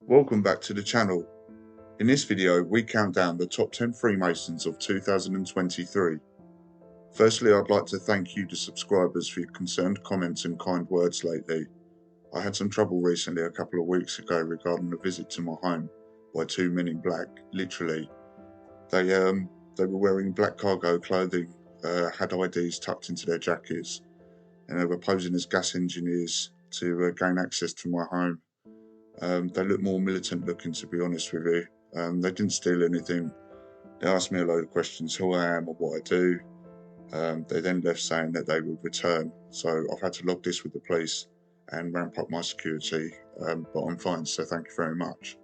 Welcome back to the channel. In this video we count down the top 10 Freemasons of 2023. Firstly, I'd like to thank you the subscribers for your concerned comments and kind words lately. I had some trouble recently a couple of weeks ago regarding a visit to my home by two men in black, literally. They were wearing black cargo clothing, had IDs tucked into their jackets, and they were posing as gas engineers to gain access to my home. They looked more militant looking, to be honest with you. They didn't steal anything. They asked me a load of questions, who I am and what I do. They then left saying that they would return. So I've had to log this with the police and ramp up my security, but I'm fine, so thank you very much.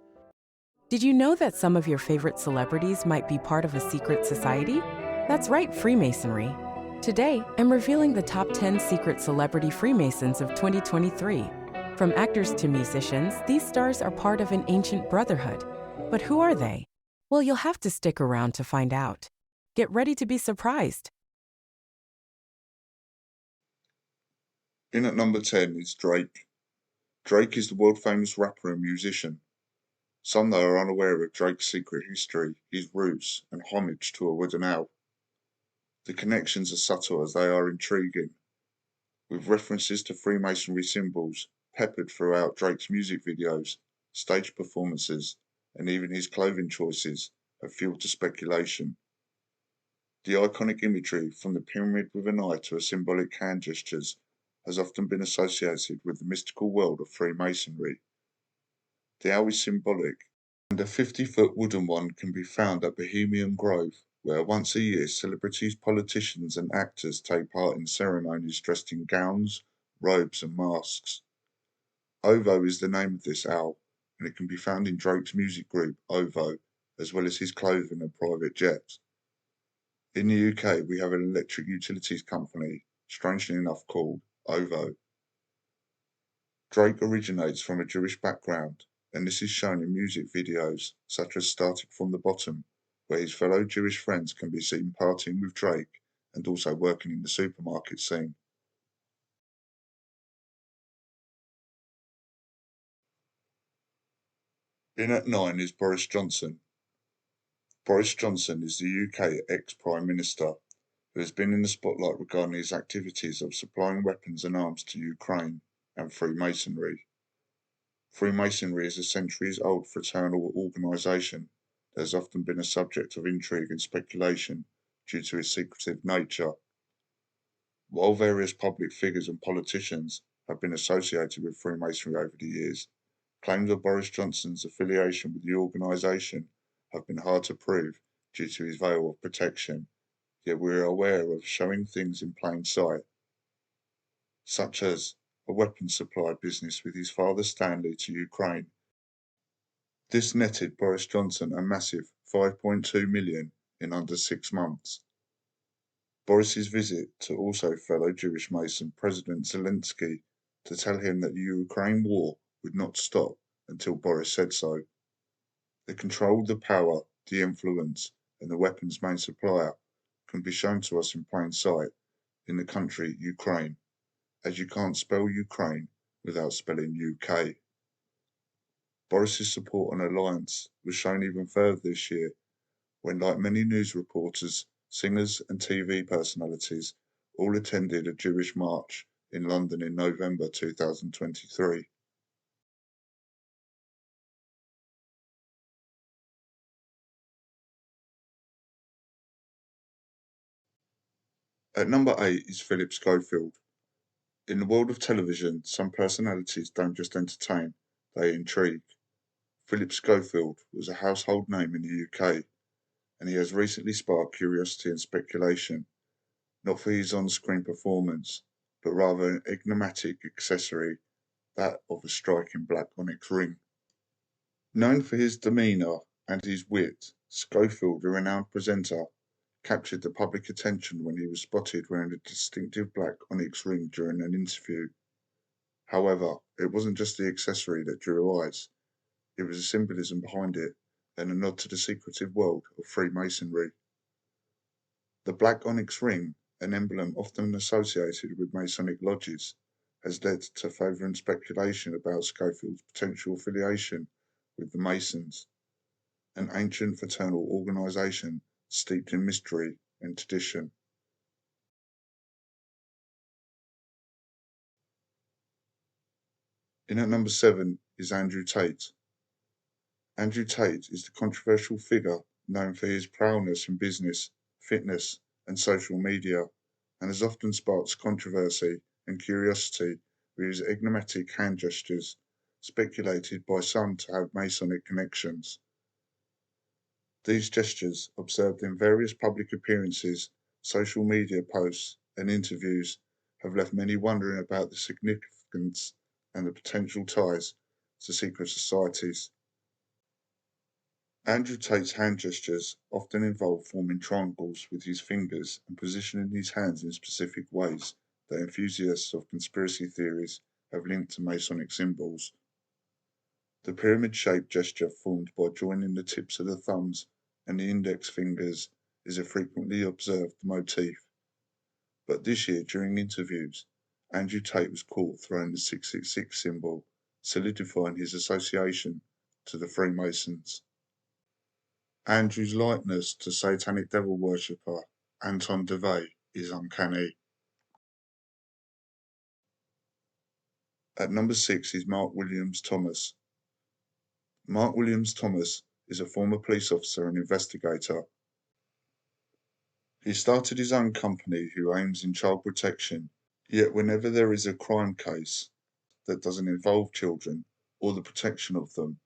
Did you know that some of your favorite celebrities might be part of a secret society? That's right, Freemasonry. Today, I'm revealing the top 10 secret celebrity Freemasons of 2023. From actors to musicians, these stars are part of an ancient brotherhood. But who are they? Well, you'll have to stick around to find out. Get ready to be surprised. In at number 10 is Drake. Drake is the world-famous rapper and musician. Some, though, are unaware of Drake's secret history, his roots, and homage to a wooden owl. The connections are subtle as they are intriguing, with references to Freemasonry symbols peppered throughout Drake's music videos, stage performances, and even his clothing choices have fueled the speculation. The iconic imagery, from the pyramid with an eye to a symbolic hand gestures, has often been associated with the mystical world of Freemasonry. The owl is symbolic, and a 50-foot wooden one can be found at Bohemian Grove, where once a year celebrities, politicians and actors take part in ceremonies dressed in gowns, robes and masks. Ovo is the name of this owl, and it can be found in Drake's music group Ovo, as well as his clothing and private jets. In the UK we have an electric utilities company, strangely enough called Ovo. Drake originates from a Jewish background, and this is shown in music videos such as Starting from the Bottom, where his fellow Jewish friends can be seen partying with Drake and also working in the supermarket scene. In at 9 is Boris Johnson. Boris Johnson is the UK ex-Prime Minister who has been in the spotlight regarding his activities of supplying weapons and arms to Ukraine and Freemasonry. Freemasonry is a centuries-old fraternal organisation that has often been a subject of intrigue and speculation due to its secretive nature. While various public figures and politicians have been associated with Freemasonry over the years, claims of Boris Johnson's affiliation with the organisation have been hard to prove due to his veil of protection, yet we are aware of showing things in plain sight, such as a weapons supply business with his father Stanley to Ukraine. This netted Boris Johnson a massive $5.2 million in under 6 months. Boris's visit to also fellow Jewish Mason President Zelensky to tell him that the Ukraine war would not stop until Boris said so. The control, the power, the influence, and the weapons main supplier can be shown to us in plain sight in the country Ukraine, as you can't spell Ukraine without spelling UK. Boris's support and alliance was shown even further this year when, like many news reporters, singers and TV personalities, all attended a Jewish march in London in November 2023. At number 8 is Philip Schofield. In the world of television, some personalities don't just entertain, they intrigue. Philip Schofield was a household name in the UK, and he has recently sparked curiosity and speculation, not for his on-screen performance, but rather an enigmatic accessory, that of a striking black onyx ring. Known for his demeanour and his wit, Schofield, a renowned presenter, captured the public attention when he was spotted wearing a distinctive black onyx ring during an interview. However, it wasn't just the accessory that drew eyes, it was the symbolism behind it and a nod to the secretive world of Freemasonry. The black onyx ring, an emblem often associated with Masonic lodges, has led to favourite speculation about Schofield's potential affiliation with the Masons, an ancient fraternal organisation steeped in mystery and tradition. In at number 7 is Andrew Tate. Andrew Tate is the controversial figure known for his prowess in business, fitness, and social media, and has often sparked controversy and curiosity with his enigmatic hand gestures, speculated by some to have Masonic connections. These gestures, observed in various public appearances, social media posts, and interviews, have left many wondering about the significance and the potential ties to secret societies. Andrew Tate's hand gestures often involve forming triangles with his fingers and positioning his hands in specific ways that enthusiasts of conspiracy theories have linked to Masonic symbols. The pyramid-shaped gesture formed by joining the tips of the thumbs and the index fingers is a frequently observed motif. But this year, during interviews, Andrew Tate was caught throwing the 666 symbol, solidifying his association to the Freemasons. Andrew's likeness to satanic devil worshipper Anton LaVey is uncanny. At number 6 is Mark Williams Thomas. Mark Williams Thomas is a former police officer and investigator. He started his own company who aims in child protection, yet whenever there is a crime case that doesn't involve children or the protection of them,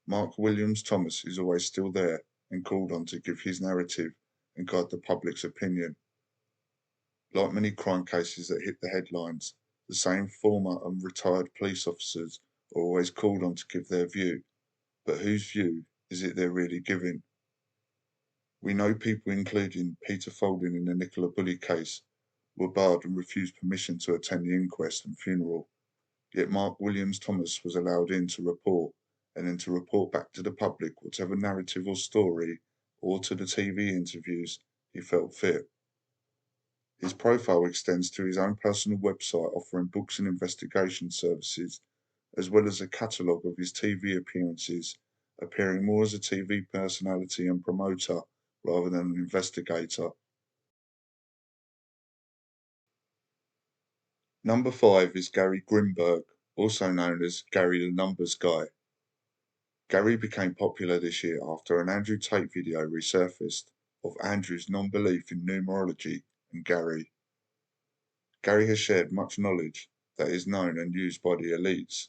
Mark Williams Thomas is always still there and called on to give his narrative and guide the public's opinion. Like many crime cases that hit the headlines, the same former and retired police officers are always called on to give their view, but whose view is it they're really giving? We know people including Peter Folding in the Nicola Bulley case were barred and refused permission to attend the inquest and funeral, yet Mark Williams Thomas was allowed in to report and then to report back to the public whatever narrative or story or to the TV interviews he felt fit. His profile extends to his own personal website offering books and investigation services, as well as a catalogue of his TV appearances, appearing more as a TV personality and promoter rather than an investigator. Number 5 is Gary Grimberg, also known as Gary the Numbers Guy. Gary became popular this year after an Andrew Tate video resurfaced of Andrew's non-belief in numerology and Gary. Gary has shared much knowledge that is known and used by the elites,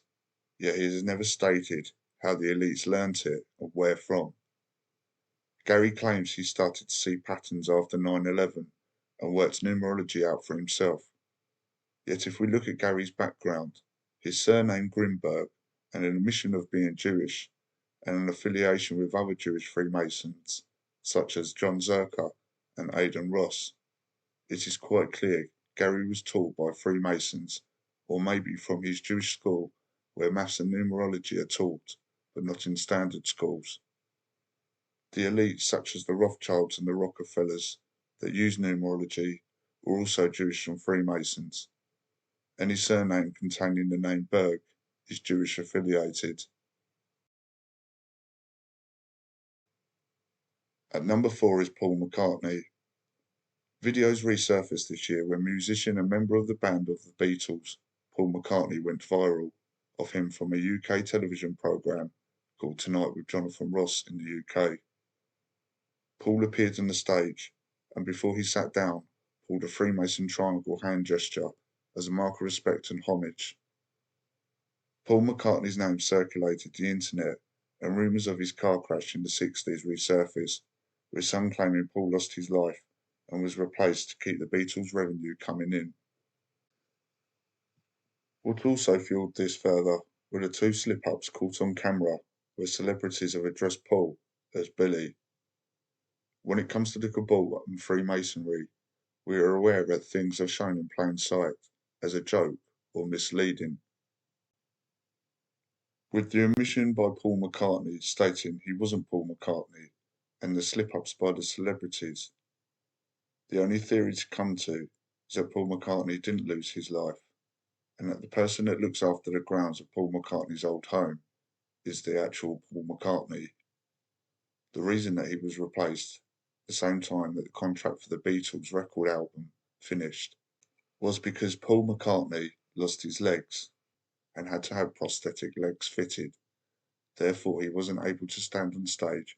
yet he has never stated how the elites learnt it or where from. Gary claims he started to see patterns after 9/11 and worked numerology out for himself. Yet if we look at Gary's background, his surname Grimberg, and an admission of being Jewish, and an affiliation with other Jewish Freemasons, such as John Zerka and Aidan Ross, it is quite clear Gary was taught by Freemasons, or maybe from his Jewish school where maths and numerology are taught, but not in standard schools. The elites such as the Rothschilds and the Rockefellers that use numerology were also Jewish from Freemasons. Any surname containing the name Berg is Jewish affiliated. At number 4 is Paul McCartney. Videos resurfaced this year when musician and member of the band of the Beatles, Paul McCartney, went viral of him from a UK television programme called Tonight with Jonathan Ross in the UK. Paul appeared on the stage and before he sat down pulled a Freemason triangle hand gesture as a mark of respect and homage. Paul McCartney's name circulated the internet and rumours of his car crash in the 60s resurfaced, with some claiming Paul lost his life and was replaced to keep the Beatles' revenue coming in. What also fueled this further were the 2 slip-ups caught on camera where celebrities have addressed Paul as Billy. When it comes to the cabal and Freemasonry, we are aware that things are shown in plain sight as a joke or misleading. With the omission by Paul McCartney stating he wasn't Paul McCartney and the slip-ups by the celebrities, the only theory to come to is that Paul McCartney didn't lose his life and that the person that looks after the grounds of Paul McCartney's old home is the actual Paul McCartney. The reason that he was replaced the same time that the contract for the Beatles record album finished was because Paul McCartney lost his legs and had to have prosthetic legs fitted. Therefore, he wasn't able to stand on stage.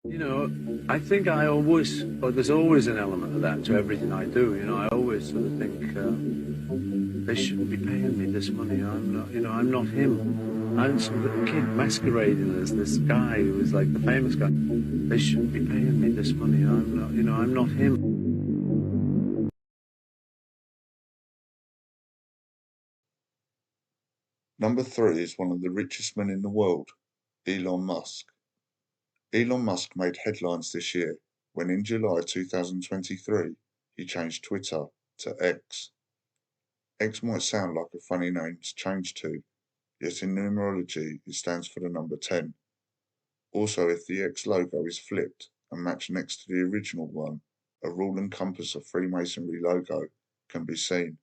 You know, I think there's always an element of that to everything I do. You know, I always sort of think, they shouldn't be paying me this money. I'm not him. I'm some little kid masquerading as this guy who is like the famous guy. They shouldn't be paying me this money. I'm not him. Number 3 is one of the richest men in the world, Elon Musk. Elon Musk made headlines this year when in July 2023 he changed Twitter to X. X might sound like a funny name to change to, yet in numerology it stands for the number 10. Also, if the X logo is flipped and matched next to the original one, a rule and compass of Freemasonry logo can be seen.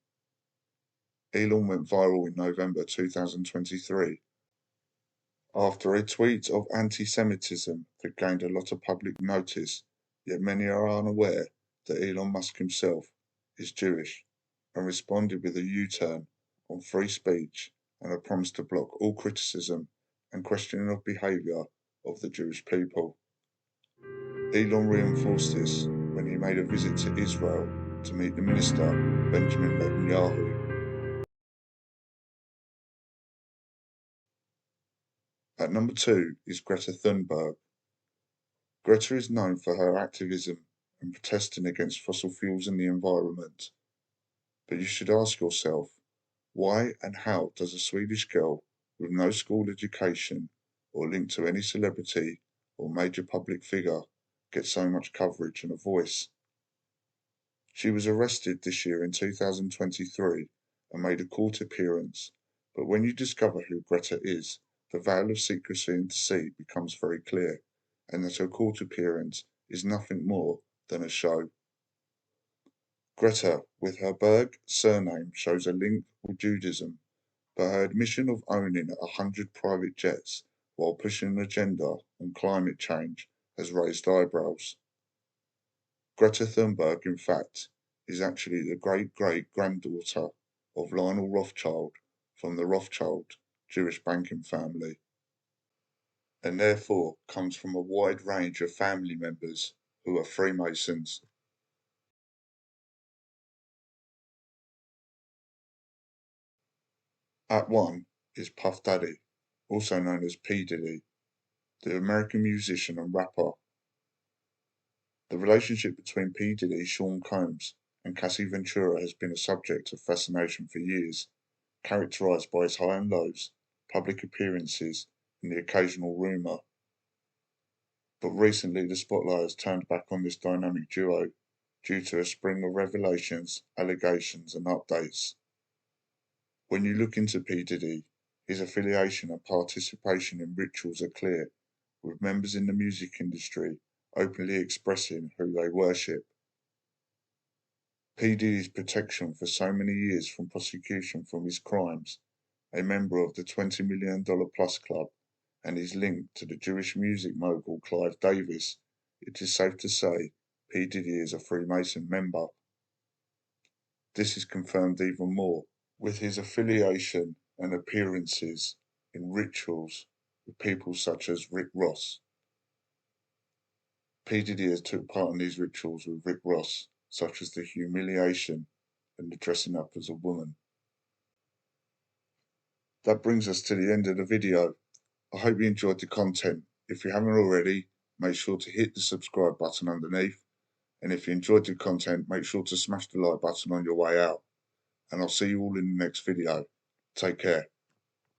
Elon went viral in November 2023 after a tweet of anti-Semitism that gained a lot of public notice, yet many are unaware that Elon Musk himself is Jewish, and responded with a U-turn on free speech and a promise to block all criticism and questioning of behaviour of the Jewish people. Elon reinforced this when he made a visit to Israel to meet the minister Benjamin Netanyahu. At number 2 is Greta Thunberg. Greta is known for her activism and protesting against fossil fuels and the environment. But you should ask yourself, why and how does a Swedish girl with no school education or link to any celebrity or major public figure get so much coverage and a voice? She was arrested this year in 2023 and made a court appearance, but when you discover who Greta is, the veil of secrecy and deceit becomes very clear, and that her court appearance is nothing more than a show. Greta, with her Berg surname, shows a link with Judaism, but her admission of owning 100 private jets while pushing an agenda on climate change has raised eyebrows. Greta Thunberg, in fact, is actually the great-great-granddaughter of Lionel Rothschild from the Rothschild Jewish banking family, and therefore comes from a wide range of family members who are Freemasons. At 1 is Puff Daddy, also known as P. Diddy, the American musician and rapper. The relationship between P. Diddy, Sean Combs, and Cassie Ventura has been a subject of fascination for years, characterized by its high and lows, public appearances, and the occasional rumor. But recently the spotlight has turned back on this dynamic duo due to a spring of revelations, allegations, and updates. When you look into P. Diddy, his affiliation and participation in rituals are clear, with members in the music industry openly expressing who they worship. P. Diddy's protection for so many years from prosecution from his crimes, a member of the $20 million plus club, and his link to the Jewish music mogul Clive Davis, it is safe to say P. Diddy is a Freemason member. This is confirmed even more with his affiliation and appearances in rituals with people such as Rick Ross. P. Diddy has took part in these rituals with Rick Ross, such as the humiliation and the dressing up as a woman. That brings us to the end of the video. I hope you enjoyed the content. If you haven't already, make sure to hit the subscribe button underneath. And if you enjoyed the content, make sure to smash the like button on your way out. And I'll see you all in the next video. Take care.